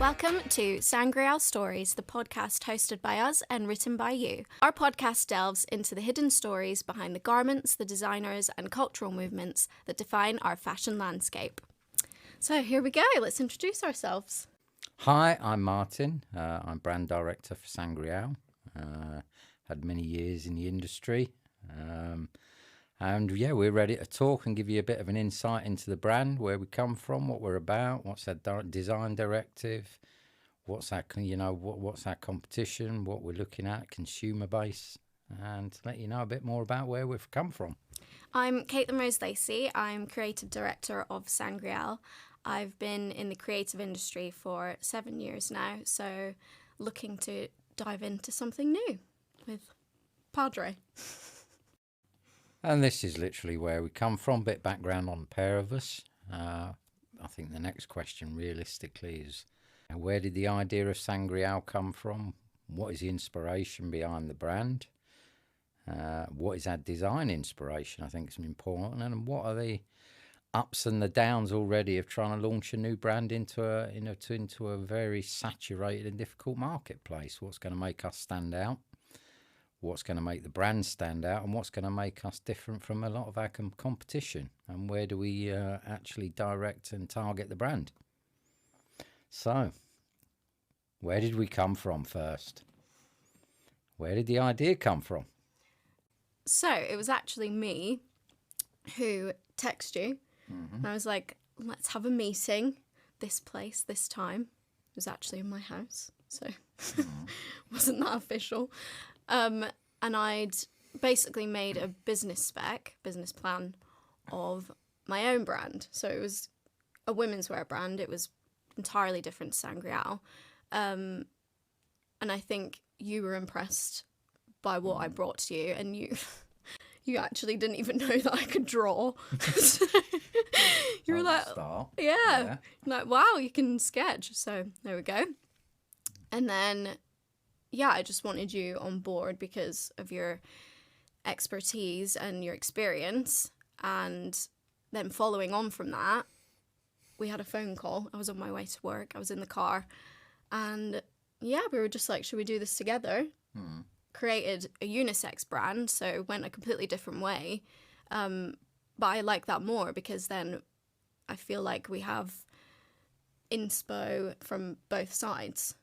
Welcome to SANGREAL Stories, the podcast hosted by us and written by you. Our podcast delves into the hidden stories behind the garments, the designers, and cultural movements that define our fashion landscape. So here we go, let's introduce ourselves. Hi, I'm Martin. I'm brand director for SANGREAL. Had many years in the industry. And yeah, we're ready to talk and give you a bit of an insight into the brand, where we come from, what we're about, what's our design directive, what's our, what's our competition, what we're looking at, consumer base, and to let you know a bit more about where we've come from. I'm Caitlin Rose Lacey. I'm creative director of SANGREAL. I've been in the creative industry for 7 years now, so looking to dive into something new with Padre. And this is literally where we come from, bit background on the pair of us. I think the next question realistically is, where did the idea of SANGREAL come from? What is the inspiration behind the brand? What is our design inspiration? I think it's important. And what are the ups and the downs already of trying to launch a new brand into a very saturated and difficult marketplace? What's going to make us stand out? What's going to make the brand stand out, and what's going to make us different from a lot of our competition, and where do we actually direct and target the brand? So, where did we come from first? Where did the idea come from? So it was actually me who texted you, and I was like, let's have a meeting, this place, this time. It was actually in my house, so wasn't that official. And I'd basically made a business plan of my own brand. So it was a women's wear brand. It was entirely different to SANGREAL. And I think you were impressed by what I brought to you, and you actually didn't even know that I could draw. You were like, yeah, like, wow, you can sketch. So there we go. And then yeah, I just wanted you on board because of your expertise and your experience. And then following on from that, we had a phone call. I was on my way to work. I was in the car. And yeah, we were just like, should we do this together? Created a unisex brand, so went a completely different way. But I like that more because then I feel like we have inspo from both sides.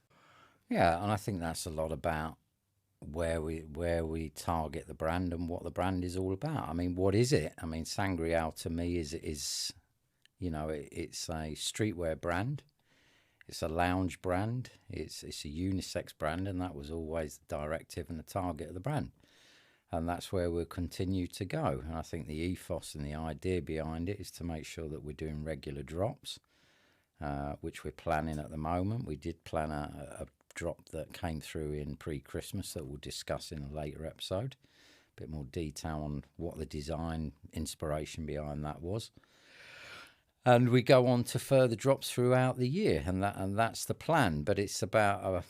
Yeah, and I think that's a lot about where we target the brand and what the brand is all about. I mean, what is it? I mean, SANGREAL to me is it's a streetwear brand, it's a lounge brand, it's a unisex brand, and that was always the directive and the target of the brand, and that's where we'll continue to go. And I think the ethos and the idea behind it is to make sure that we're doing regular drops, which we're planning at the moment. We did plan a drop that came through in pre-Christmas that we'll discuss in a later episode. A bit more detail on what the design inspiration behind that was. And we go on to further drops throughout the year, and that's the plan. But it's about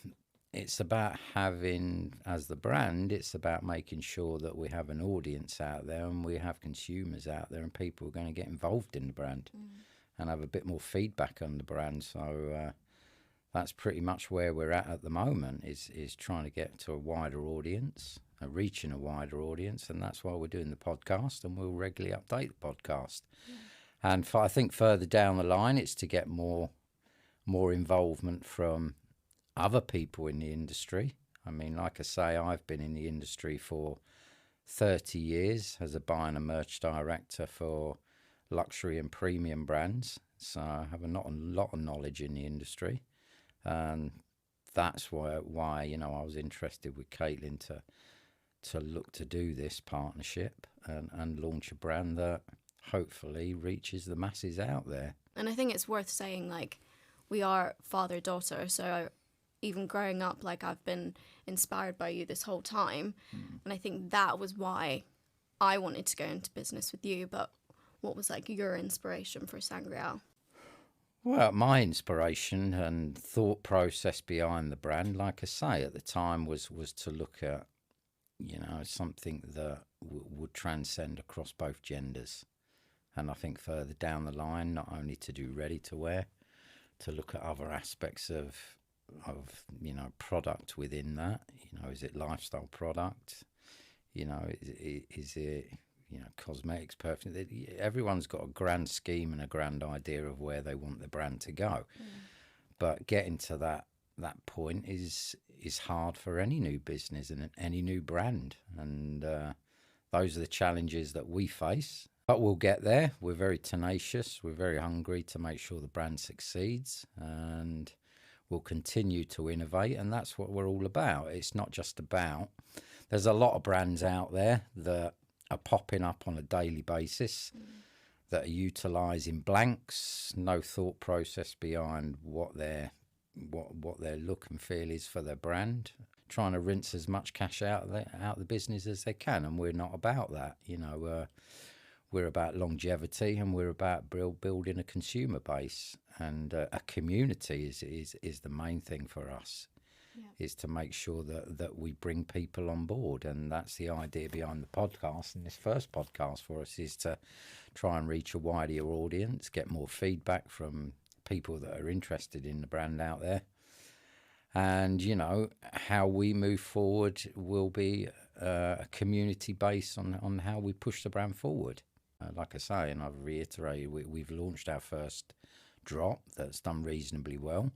having, as the brand, it's about making sure that we have an audience out there and we have consumers out there and people who are going to get involved in the brand and have a bit more feedback on the brand. So that's pretty much where we're at the moment, is trying to get to a wider audience, reaching a wider audience, and that's why we're doing the podcast, and we'll regularly update the podcast. And I think further down the line, it's to get more involvement from other people in the industry. I mean, like I say, I've been in the industry for 30 years as a buying and merch director for luxury and premium brands, so I have a lot of knowledge in the industry. And that's why I was interested with Caitlin to look to do this partnership and launch a brand that hopefully reaches the masses out there. And I think it's worth saying, like, we are father-daughter, so even growing up, like, I've been inspired by you this whole time. And I think that was why I wanted to go into business with you. But what was, like, your inspiration for SANGREAL? Well, my inspiration and thought process behind the brand, like I say, at the time was to look at, something that would transcend across both genders. And I think further down the line, not only to do ready to wear, to look at other aspects of product within that. Is it lifestyle product? Is it cosmetics, perfume? Everyone's got a grand scheme and a grand idea of where they want the brand to go. But getting to that point is hard for any new business and any new brand, and those are the challenges that we face. But we'll get there. We're very tenacious. We're very hungry to make sure the brand succeeds, and we'll continue to innovate. And that's what we're all about. It's not just about... There's a lot of brands out there that are popping up on a daily basis that are utilising blanks, no thought process behind what their look and feel is for their brand, trying to rinse as much cash out of the business as they can. And we're not about that. We're about longevity, and we're about building a consumer base, and a community is the main thing for us. Is to make sure that we bring people on board. And that's the idea behind the podcast. And this first podcast for us is to try and reach a wider audience, get more feedback from people that are interested in the brand out there. And, how we move forward will be a community based on how we push the brand forward. Like I say, and I've reiterated, we've launched our first drop that's done reasonably well.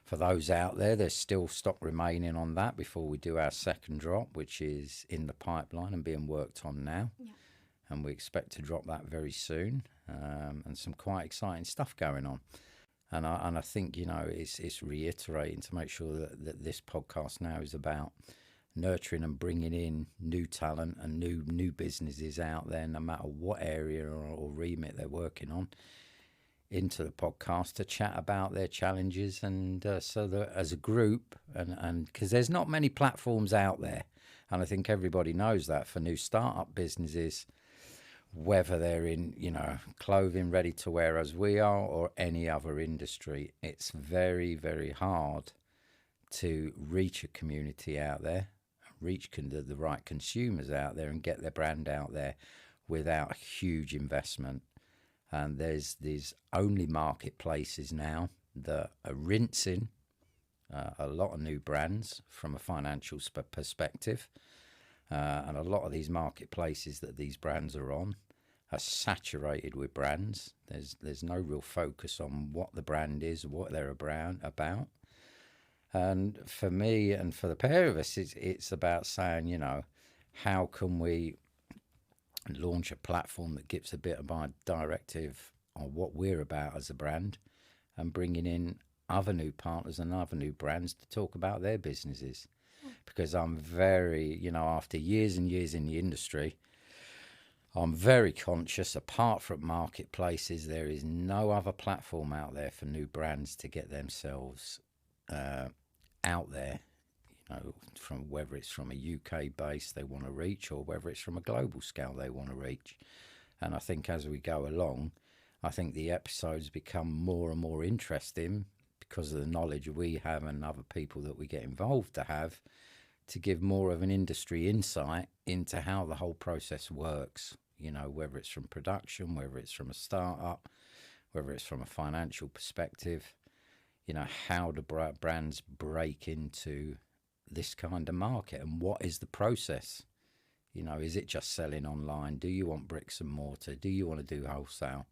For those out there, there's still stock remaining on that before we do our second drop, which is in the pipeline and being worked on now. And we expect to drop that very soon, and some quite exciting stuff going on. And I think, it's reiterating to make sure that this podcast now is about nurturing and bringing in new talent and new businesses out there, no matter what area or remit they're working on, into the podcast to chat about their challenges, and so that as a group, and because there's not many platforms out there, and I think everybody knows that, for new startup businesses, whether they're in clothing, ready to wear as we are, or any other industry, it's very, very hard to reach a community out there, reach the right consumers out there, and get their brand out there without a huge investment. And there's only marketplaces now that are rinsing a lot of new brands from a financial perspective. And a lot of these marketplaces that these brands are on are saturated with brands. There's no real focus on what the brand is, what they're about. And for me and for the pair of us, it's about saying, how can we launch a platform that gives a bit of my directive on what we're about as a brand, and bringing in other new partners and other new brands to talk about their businesses. Because I'm very, after years and years in the industry, I'm very conscious, apart from marketplaces, there is no other platform out there for new brands to get themselves out there. From whether it's from a UK base they want to reach, or whether it's from a global scale they want to reach. And I think as we go along, I think the episodes become more and more interesting because of the knowledge we have and other people that we get involved to have, to give more of an industry insight into how the whole process works. Whether it's from production, whether it's from a startup, whether it's from a financial perspective, how do brands break into this kind of market, and what is the process? Is it just selling online? Do you want bricks and mortar? Do you want to do wholesale?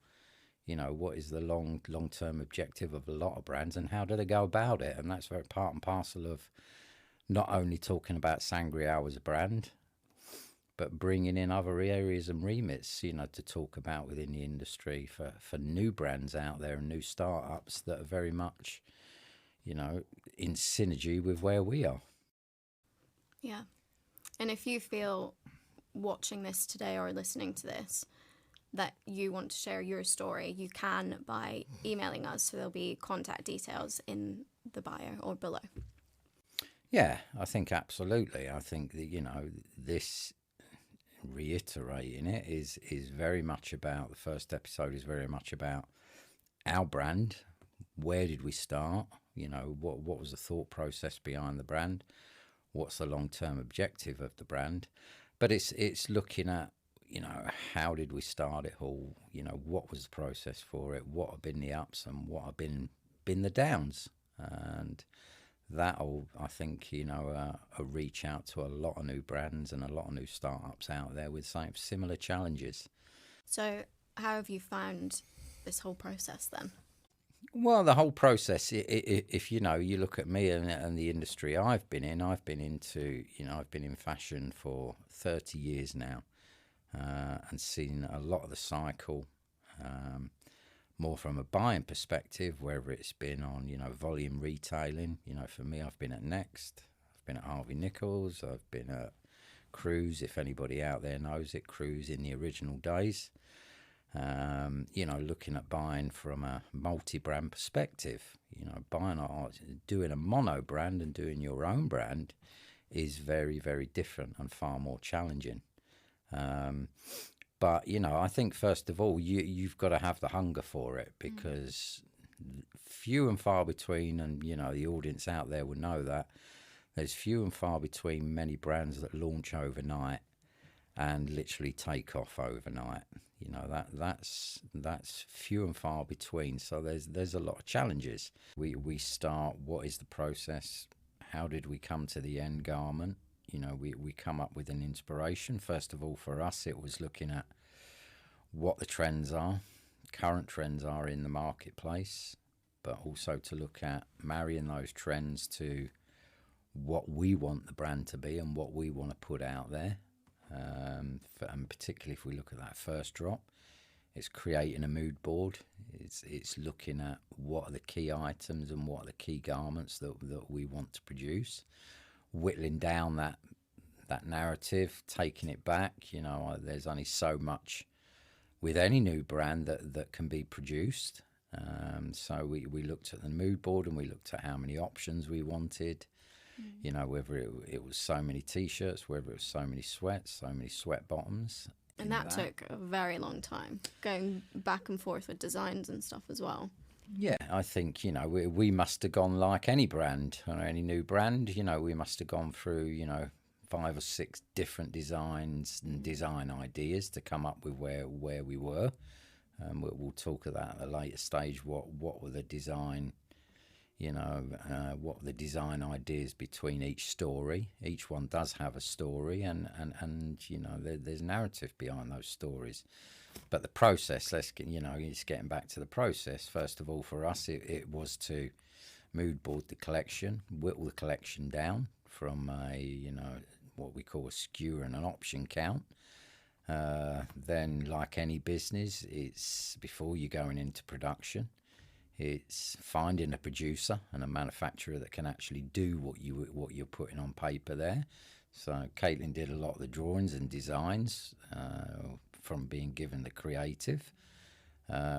What is the long-term objective of a lot of brands, and how do they go about it? And that's very part and parcel of not only talking about SANGREAL as a brand, but bringing in other areas and remits, to talk about within the industry for new brands out there and new startups that are very much, in synergy with where we are. Yeah. And if you feel watching this today or listening to this that you want to share your story, you can by emailing us. So there'll be contact details in the bio or below. Yeah, I think absolutely. I think that, this, reiterating it, is very much about, the first episode is very much about our brand. Where did we start? What was the thought process behind the brand? What's the long-term objective of the brand? But it's looking at, how did we start it all? What was the process for it? What have been the ups and what have been been the downs. And that'll, I think, a reach out to a lot of new brands and a lot of new startups out there with similar challenges. So how have you found this whole process then? Well, the whole process, if you look at me and the industry I've been in, I've been in fashion for 30 years now, and seen a lot of the cycle, more from a buying perspective, whether it's been on, volume retailing. For me, I've been at Next, I've been at Harvey Nichols, I've been at Cruise, if anybody out there knows it, Cruise in the original days. Looking at buying from a multi-brand perspective, doing a mono brand and doing your own brand is very, very different and far more challenging. But, I think first of all, you've got to have the hunger for it, because few and far between, and, the audience out there will know that, there's few and far between many brands that launch overnight and literally take off overnight. That's few and far between. So there's a lot of challenges. We start, what is the process? How did we come to the end garment? We come up with an inspiration. First of all, for us, it was looking at what the trends are, current trends are in the marketplace, but also to look at marrying those trends to what we want the brand to be and what we want to put out there. And particularly if we look at that first drop, it's creating a mood board. It's looking at what are the key items and what are the key garments that we want to produce, whittling down that narrative, taking it back. There's only so much with any new brand that can be produced. So we looked at the mood board and we looked at how many options we wanted. Whether it was so many T-shirts, whether it was so many sweats, so many sweat bottoms. And that took a very long time, going back and forth with designs and stuff as well. Yeah, I think, we must have gone like any brand or any new brand, we must have gone through, 5 or 6 different designs and design ideas to come up with where we were. We'll talk of that at a later stage, what were the design what the design ideas between each story. Each one does have a story, and there's narrative behind those stories. But the process, it's getting back to the process. First of all, for us, it was to mood board the collection, whittle the collection down from what we call a SKU and an option count. Then, like any business, it's before you're going into production, it's finding a producer and a manufacturer that can actually do what you're putting on paper there. So Caitlin did a lot of the drawings and designs from being given the creative.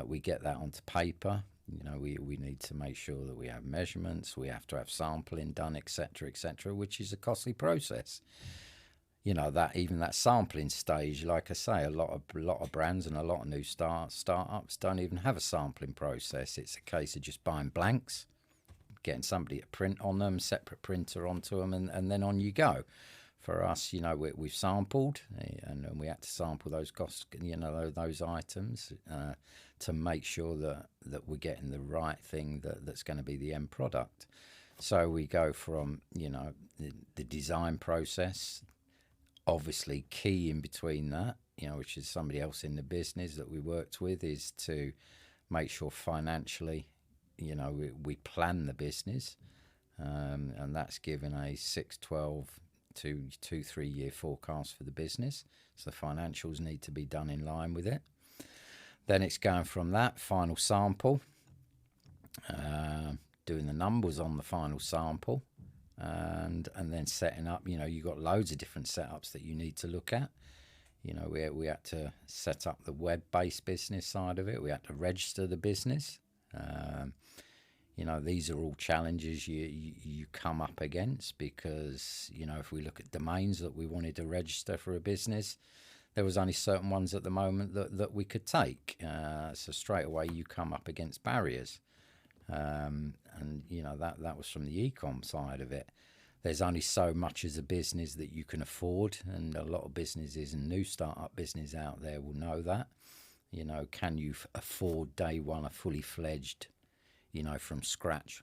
We get that onto paper. We need to make sure that we have measurements. We have to have sampling done, etc., which is a costly process. That sampling stage, like I say, a lot of brands and a lot of new startups don't even have a sampling process. It's a case of just buying blanks, getting somebody to print on them, separate printer onto them, and then on you go. For us, we've sampled, and we had to sample those those items to make sure that we're getting the right thing that's going to be the end product. So we go from the design process. Obviously, key in between that, which is somebody else in the business that we worked with, is to make sure financially, we plan the business, and that's given a 6, 12 to 2-3 year forecast for the business. So the financials need to be done in line with it. Then it's going from that final sample, doing the numbers on the final sample. And then setting up, you've got loads of different setups that you need to look at. We had to set up the web-based business side of it. We had to register the business. These are all challenges you come up against, because, if we look at domains that we wanted to register for a business, there was only certain ones at the moment that we could take. So straight away you come up against barriers. That was from the e-com side of it. There's only so much as a business that you can afford, and a lot of businesses and new startup business out there will know that. Can you afford day one a fully fledged, from scratch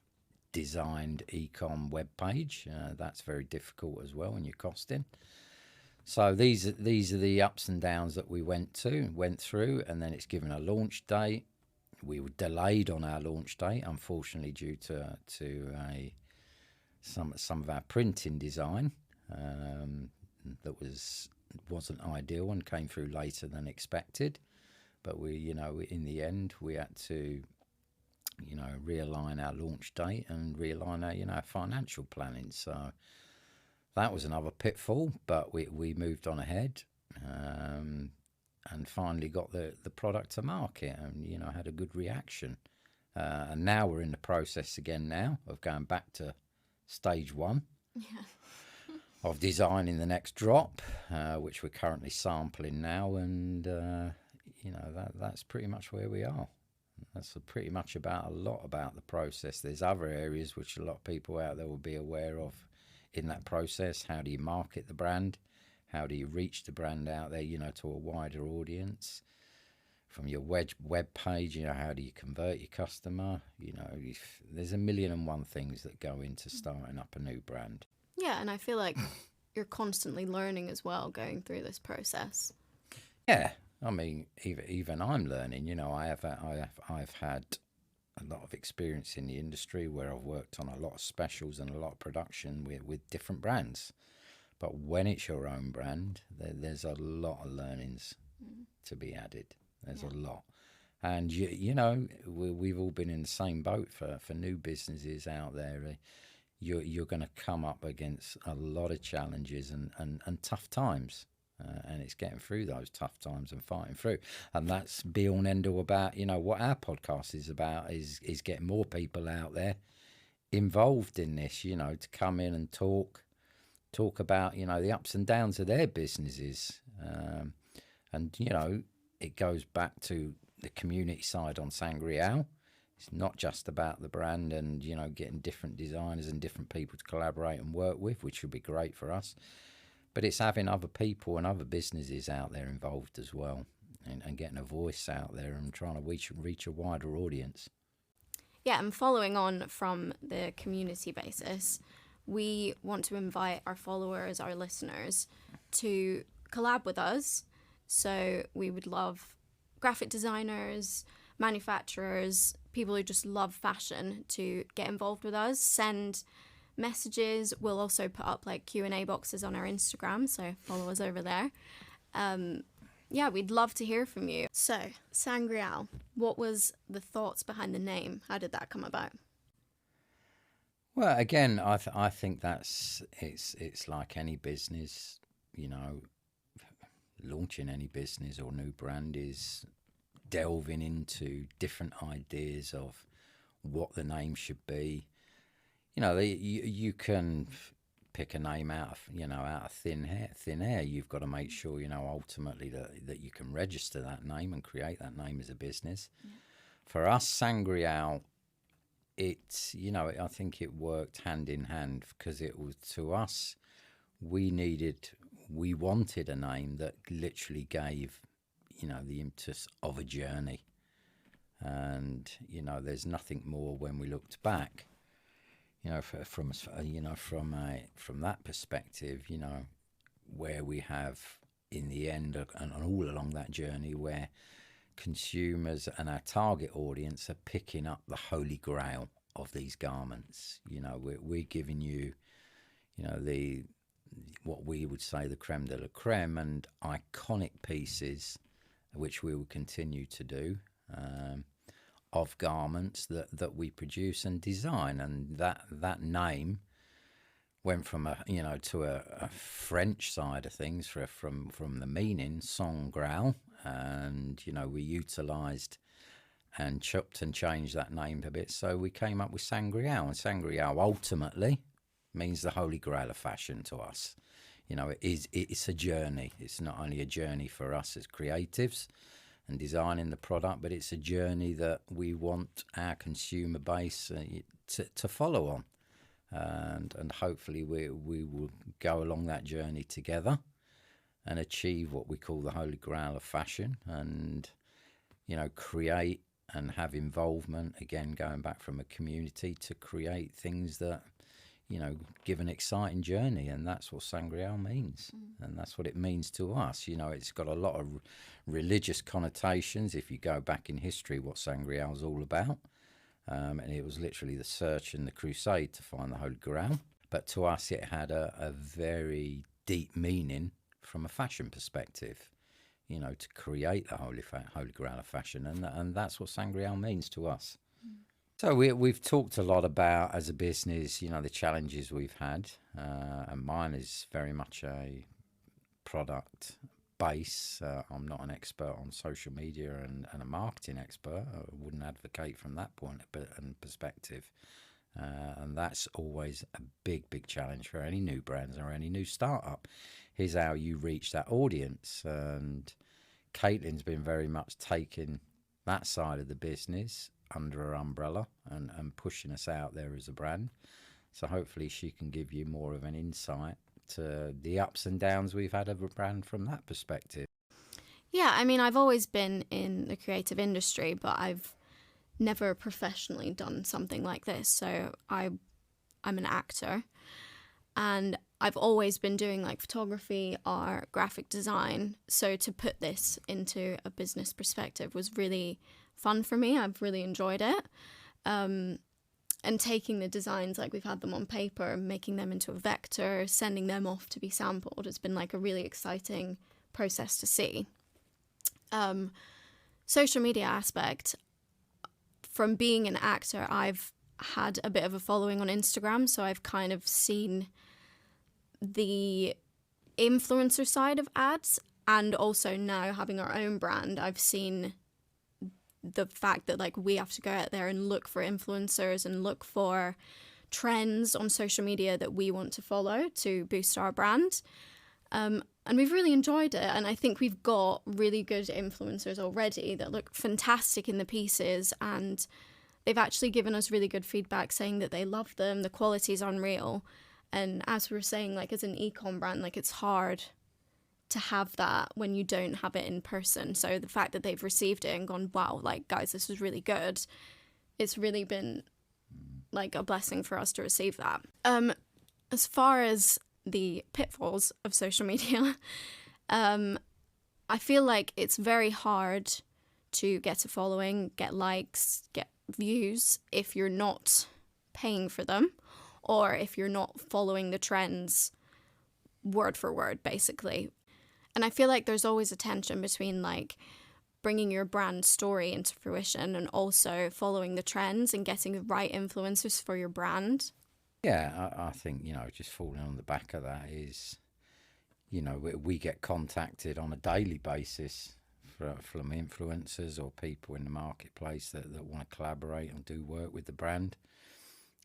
designed e-com web page. That's very difficult as well when you're costing. So these are the ups and downs that we went through, and then it's given a launch date. We were delayed on our launch date, unfortunately, due to some of our printing design that wasn't ideal and came through later than expected. But we, in the end, we had to, realign our launch date and realign our financial planning. So that was another pitfall, but we moved on ahead and finally got the product to market and, had a good reaction. And now we're in the process again now of going back to stage one of designing the next drop, which we're currently sampling now. And, that's pretty much where we are. That's pretty much a lot about the process. There's other areas which a lot of people out there will be aware of in that process. How do you market the brand? How do you reach the brand out there, to a wider audience? From your web page, how do you convert your customer? There's a million and one things that go into starting up a new brand. Yeah, and I feel like you're constantly learning as well going through this process. Yeah, I mean, even I'm learning. I've had a lot of experience in the industry where I've worked on a lot of specials and a lot of production with different brands. But when it's your own brand, there's a lot of learnings to be added. There's a lot. And, we've all been in the same boat for new businesses out there. You're going to come up against a lot of challenges and tough times. And it's getting through those tough times and fighting through. And that's be all and end all about, what our podcast is about is getting more people out there involved in this, to come in and talk about, the ups and downs of their businesses. And, it goes back to the community side on SANGREAL. It's not just about the brand and, getting different designers and different people to collaborate and work with, which would be great for us. But it's having other people and other businesses out there involved as well and getting a voice out there and trying to reach a wider audience. Yeah, and following on from the community basis, we want to invite our followers, our listeners, to collab with us. So we would love graphic designers, manufacturers, people who just love fashion to get involved with us, send messages. We'll also put up like Q&A boxes on our Instagram, so follow us over there. We'd love to hear from you. So, SANGREAL, what was the thoughts behind the name? How did that come about? Well, again, I think it's like any business, launching any business or new brand is delving into different ideas of what the name should be. You can pick a name out of thin air. You've got to make sure, ultimately that you can register that name and create that name as a business. Yeah. For us, SANGREAL, I think it worked hand in hand because it was, to us, we wanted a name that literally gave, the impetus of a journey. And, there's nothing more when we looked back. From that perspective, where we have in the end and all along that journey where consumers and our target audience are picking up the holy grail of these garments. We're giving you, what we would say the creme de la creme and iconic pieces, which we will continue to do. Of garments that we produce and design, and that name went from to a French side of things from the meaning SANGREAL, and we utilised and chopped and changed that name a bit, so we came up with SANGREAL, and SANGREAL ultimately means the holy grail of fashion to us. It's a journey. It's not only a journey for us as creatives and designing the product, but it's a journey that we want our consumer base to follow on, and hopefully we will go along that journey together and achieve what we call the holy grail of fashion, and create and have involvement, again, going back from a community to create things that, you know, give an exciting journey. And that's what SANGREAL means. And that's what it means to us. You know, it's got a lot of religious connotations. If you go back in history, what SANGREAL is all about. And it was literally the search and the crusade to find the Holy Grail. But to us, it had a very deep meaning from a fashion perspective, you know, to create the Holy Grail of fashion. And that's what SANGREAL means to us. So we've talked a lot about, as a business, you know, the challenges we've had. And mine is very much a product base. I'm not an expert on social media and a marketing expert. I wouldn't advocate from that point and perspective. And that's always a big challenge for any new brands or any new startup. Here's how you reach that audience. And Caitlin's been very much taking that side of the business under her umbrella and pushing us out there as a brand. So hopefully she can give you more of an insight to the ups and downs we've had of a brand from that perspective. Yeah, I mean, I've always been in the creative industry, but I've never professionally done something like this. So I'm an actor, and I've always been doing like photography, art, graphic design. So to put this into a business perspective was really fun for me. I've really enjoyed it. And taking the designs, like we've had them on paper, making them into a vector, sending them off to be sampled, has been like a really exciting process to see. Social media aspect, from being an actor, I've had a bit of a following on Instagram, so I've kind of seen the influencer side of ads, and also now having our own brand, I've seen the fact that like we have to go out there and look for influencers and look for trends on social media that we want to follow to boost our brand. And we've really enjoyed it. And I think we've got really good influencers already that look fantastic in the pieces. And they've actually given us really good feedback saying that they love them. The quality is unreal. And as we were saying, like as an e-com brand, like it's hard to have that when you don't have it in person. So the fact that they've received it and gone, wow, like guys, this is really good. It's really been like a blessing for us to receive that. As far as the pitfalls of social media, I feel like it's very hard to get a following, get likes, get views if you're not paying for them, or if you're not following the trends word for word, basically. And I feel like there's always a tension between like bringing your brand story into fruition and also following the trends and getting the right influencers for your brand. Yeah, I think, you know, just falling on the back of that is, you know, we get contacted on a daily basis from influencers or people in the marketplace that want to collaborate and do work with the brand.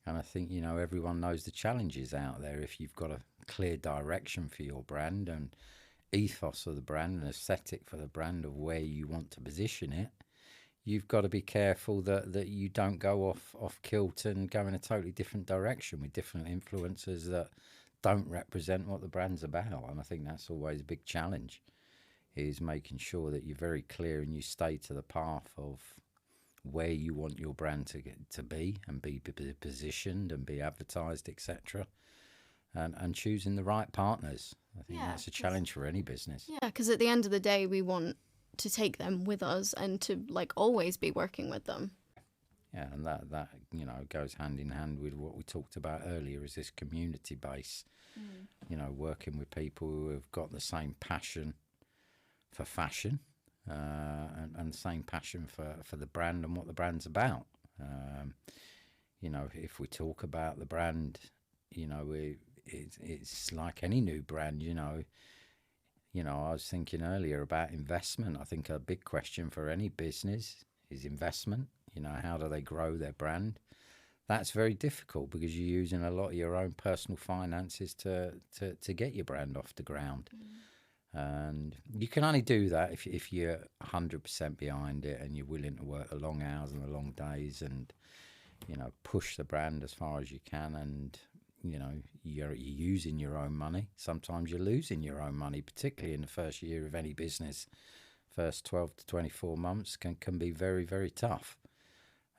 And I think, you know, everyone knows the challenges out there. If you've got a clear direction for your brand and ethos of the brand and aesthetic for the brand of where you want to position it, you've got to be careful that you don't go off kilter and go in a totally different direction with different influencers that don't represent what the brand's about. And I think that's always a big challenge, is making sure that you're very clear and you stay to the path of where you want your brand to be and be positioned and be advertised, etc. And choosing the right partners. I think that's a challenge for any business. Yeah, because at the end of the day, we want to take them with us and to like always be working with them. Yeah, and that you know goes hand in hand with what we talked about earlier, is this community base. You know, working with people who have got the same passion for fashion and the same passion for the brand and what the brand's about. You know, if we talk about the brand, you know, it's like any new brand. You know, I was thinking earlier about investment. I think a big question for any business is investment. You know, how do they grow their brand? That's very difficult because you're using a lot of your own personal finances to get your brand off the ground. And you can only do that if you're 100% behind it and you're willing to work the long hours and the long days and, you know, push the brand as far as you can. And, you know, you're using your own money. Sometimes you're losing your own money, particularly in the first year of any business. first 12 to 24 months can be very, very tough.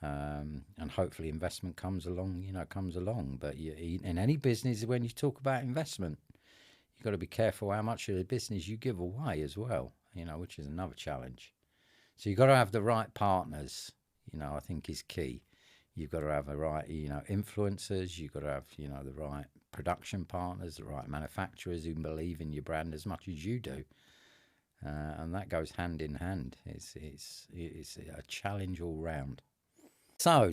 And hopefully investment comes along. But in any business, when you talk about investment, you've got to be careful how much of the business you give away as well, which is another challenge. So you've got to have the right partners, I think is key. You've got to have the right, influencers. You've got to have, the right production partners, the right manufacturers who believe in your brand as much as you do. And that goes hand in hand. It's a challenge all round. So,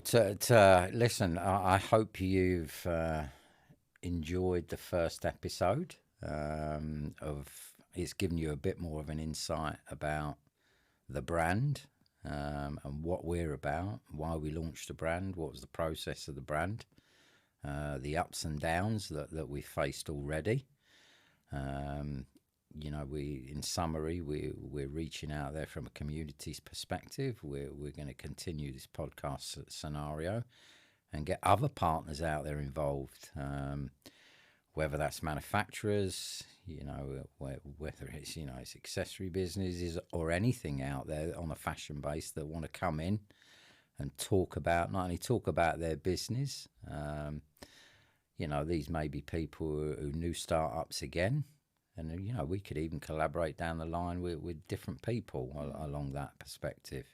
listen, I hope you've enjoyed the first episode it's given you a bit more of an insight about the brand and what we're about, why we launched the brand, what was the process of the brand, the ups and downs that we faced already. In summary, we're reaching out there from a community's perspective. We're going to continue this podcast scenario and get other partners out there involved, whether that's manufacturers, whether it's, it's accessory businesses or anything out there on a fashion base that want to come in and not only talk about their business. These may be people who new startups again. And, we could even collaborate down the line with different people along that perspective.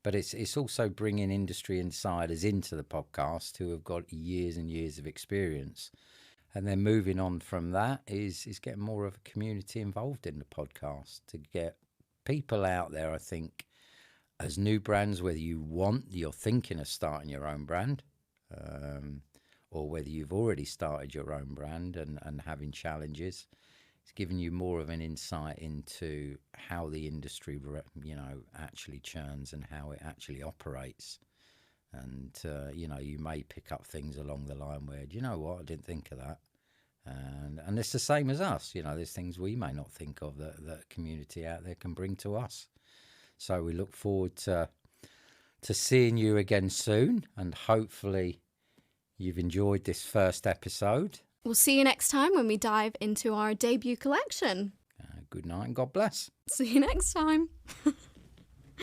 But it's also bringing industry insiders into the podcast who have got years and years of experience. And then moving on from that is getting more of a community involved in the podcast to get people out there, I think, as new brands, whether you're thinking of starting your own brand, or whether you've already started your own brand and having challenges. It's giving you more of an insight into how the industry, actually churns and how it actually operates. And, you may pick up things along the line where, do you know what, I didn't think of that. And it's the same as us. There's things we may not think of that community out there can bring to us. So we look forward to seeing you again soon. And hopefully you've enjoyed this first episode. We'll see you next time when we dive into our debut collection. Good night and God bless. See you next time.